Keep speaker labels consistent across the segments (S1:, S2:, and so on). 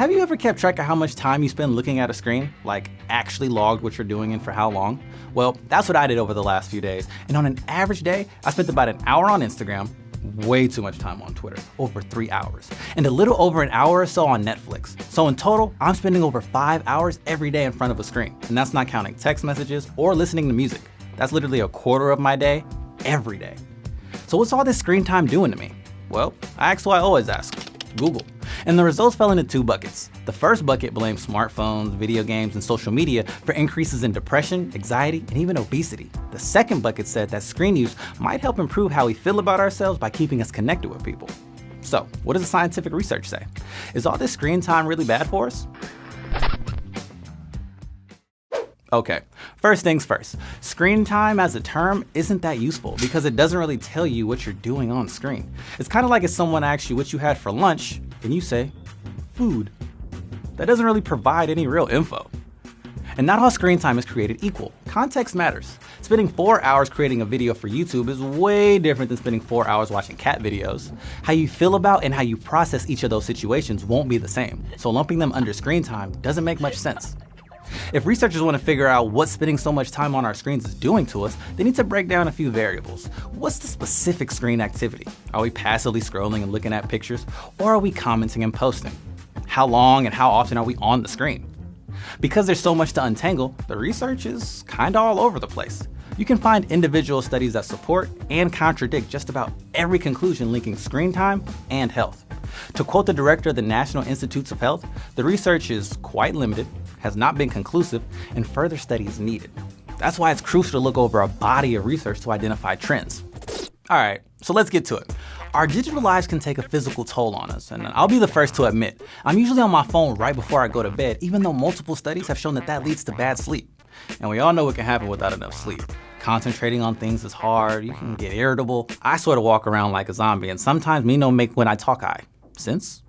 S1: have you ever kept track of how much time you spend looking at a screen? Like actually logged what you're doing and for how long? Well, that's what I did over the last few days. And on an average day, I spent about an hour on Instagram, way too much time on Twitter, over 3 hours, and a little over an hour or so on Netflix. So in total, I'm spending over 5 hours every day in front of a screen. And that's not counting text messages or listening to music. That's literally a quarter of my day, every day. So what's all this screen time doing to me? Well, I asked who I always ask, Google. And the results fell into 2 buckets. The first bucket blamed smartphones, video games, and social media for increases in depression, anxiety, and even obesity. The second bucket said that screen use might help improve how we feel about ourselves by keeping us connected with people. So, what does the scientific research say? Is all this screen time really bad for us? Okay, first things first. Screen time as a term isn't that useful because it doesn't really tell you what you're doing on screen. It's kind of like if someone asks you what you had for lunch and you say, food. That doesn't really provide any real info. And not all screen time is created equal. Context matters. Spending 4 hours creating a video for YouTube is way different than spending 4 hours watching cat videos. How you feel about and how you process each of those situations won't be the same. So lumping them under screen time doesn't make much sense. If researchers want to figure out what spending so much time on our screens is doing to us, they need to break down a few variables. What's the specific screen activity? Are we passively scrolling and looking at pictures? Or are we commenting and posting? How long and how often are we on the screen? Because there's so much to untangle, the research is kinda all over the place. You can find individual studies that support and contradict just about every conclusion linking screen time and health. To quote the director of the National Institutes of Health, the research is quite limited, has not been conclusive, and further study is needed. That's why it's crucial to look over a body of research to identify trends. All right, so let's get to it. Our digital lives can take a physical toll on us, and I'll be the first to admit, I'm usually on my phone right before I go to bed, even though multiple studies have shown that that leads to bad sleep. And we all know what can happen without enough sleep. Concentrating on things is hard, you can get irritable. I sort of walk around like a zombie, and sometimes me no make when I talk I. Sense?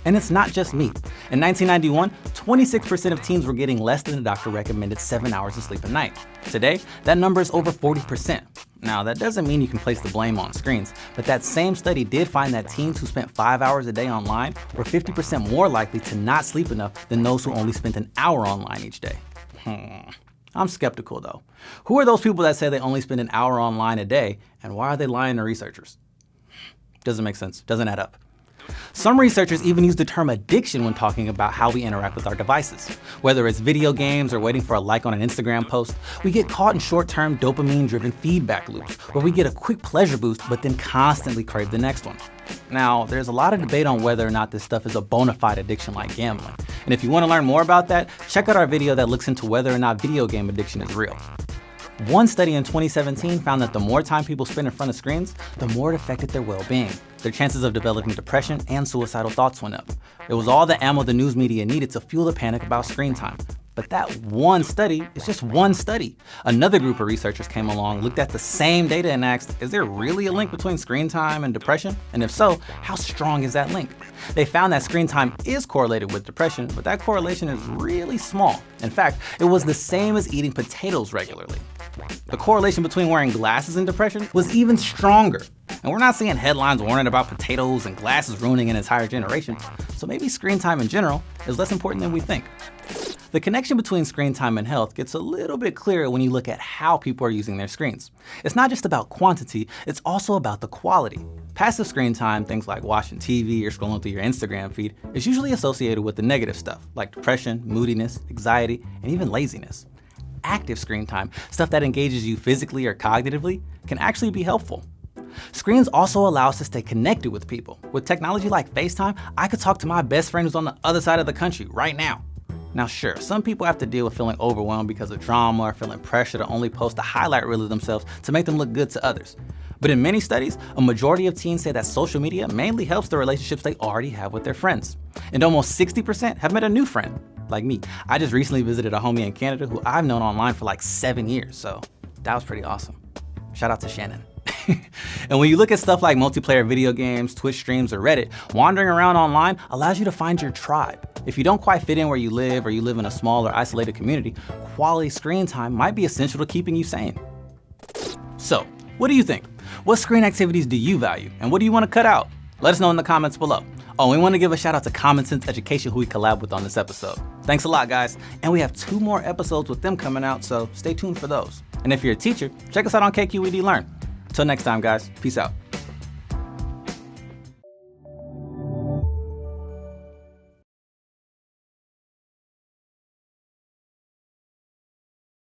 S1: And it's not just me. In 1991, 26% of teens were getting less than the doctor recommended 7 hours of sleep a night. Today, that number is over 40%. Now, that doesn't mean you can place the blame on screens, but that same study did find that teens who spent 5 hours a day online were 50% more likely to not sleep enough than those who only spent an hour online each day. I'm skeptical though. Who are those people that say they only spend an hour online a day, and why are they lying to researchers? Doesn't make sense, doesn't add up. Some researchers even use the term addiction when talking about how we interact with our devices. Whether it's video games or waiting for a like on an Instagram post, we get caught in short-term dopamine-driven feedback loops where we get a quick pleasure boost but then constantly crave the next one. Now, there's a lot of debate on whether or not this stuff is a bona fide addiction like gambling. And if you want to learn more about that, check out our video that looks into whether or not video game addiction is real. One study in 2017 found that the more time people spend in front of screens, the more it affected their well-being. Their chances of developing depression and suicidal thoughts went up. It was all the ammo the news media needed to fuel the panic about screen time. But that one study is just one study. Another group of researchers came along, looked at the same data and asked, is there really a link between screen time and depression? And if so, how strong is that link? They found that screen time is correlated with depression, but that correlation is really small. In fact, it was the same as eating potatoes regularly. The correlation between wearing glasses and depression was even stronger. And we're not seeing headlines warning about potatoes and glasses ruining an entire generation. So maybe screen time in general is less important than we think. The connection between screen time and health gets a little bit clearer when you look at how people are using their screens. It's not just about quantity, it's also about the quality. Passive screen time, things like watching TV or scrolling through your Instagram feed, is usually associated with the negative stuff, like depression, moodiness, anxiety, and even laziness. Active screen time, stuff that engages you physically or cognitively, can actually be helpful. Screens also allow us to stay connected with people. With technology like FaceTime, I could talk to my best friend who's on the other side of the country right now. Now sure, some people have to deal with feeling overwhelmed because of drama or feeling pressure to only post a highlight reel of themselves to make them look good to others. But in many studies, a majority of teens say that social media mainly helps the relationships they already have with their friends. And almost 60% have met a new friend, like me. I just recently visited a homie in Canada who I've known online for like 7 years, so that was pretty awesome. Shout out to Shannon. And when you look at stuff like multiplayer video games, Twitch streams, or Reddit, wandering around online allows you to find your tribe. If you don't quite fit in where you live or you live in a small or isolated community, quality screen time might be essential to keeping you sane. So, what do you think? What screen activities do you value, and what do you want to cut out? Let us know in the comments below. Oh, we want to give a shout out to Common Sense Education, who we collab with on this episode. Thanks a lot, guys. And we have 2 more episodes with them coming out, so stay tuned for those. And if you're a teacher, check us out on KQED Learn. Till next time, guys. Peace out.